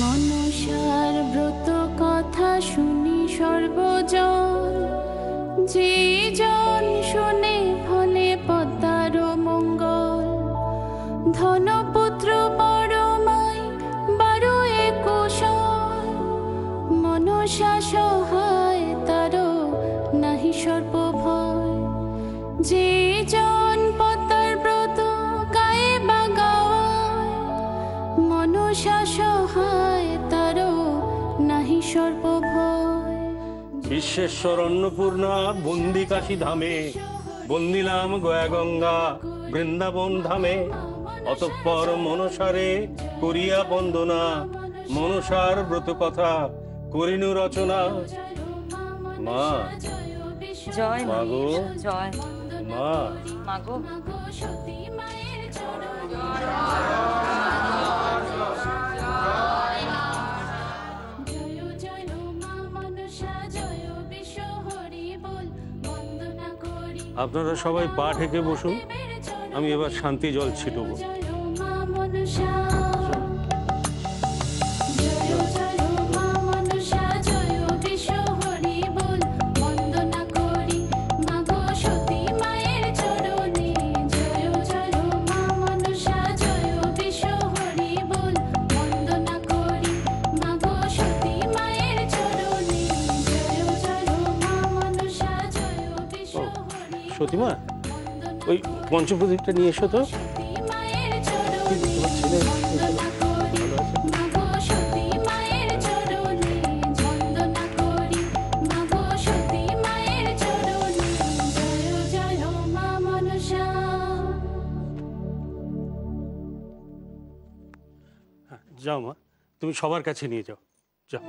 মনসার ব্রত কথা শুনি সর্বজন, যে জন শুনে ফলে পদ্মার মঙ্গল। ধনপুত্র পরমাই 12 মনসা সহায় তার নাহি সর্প ভয়। যে জন পদ্মার ব্রত গায়ে বা গাওয়ায়, মনসা সহায় তার নাহি সর্প ভয়। বিশ্বেশ্বর অন্নপূর্ণা বন্দি কাশী ধামে, বন্দিলাম গয়া গঙ্গা বৃন্দাবন ধামে। অতঃপর মনসারে করিয়া বন্দনা, মনসার ব্রত কথা করিনু রচনা। মা জয় মা গো, জয় মা মাগো। আপনারা সবাই পা ঠেকে বসুন, আমি এবার শান্তি জল ছিটবো। সতীমা, ওই পঞ্চপ্রদীপটা নিয়ে এসো তো। যাও মা, তুমি সবার কাছে নিয়ে যাও, যাও।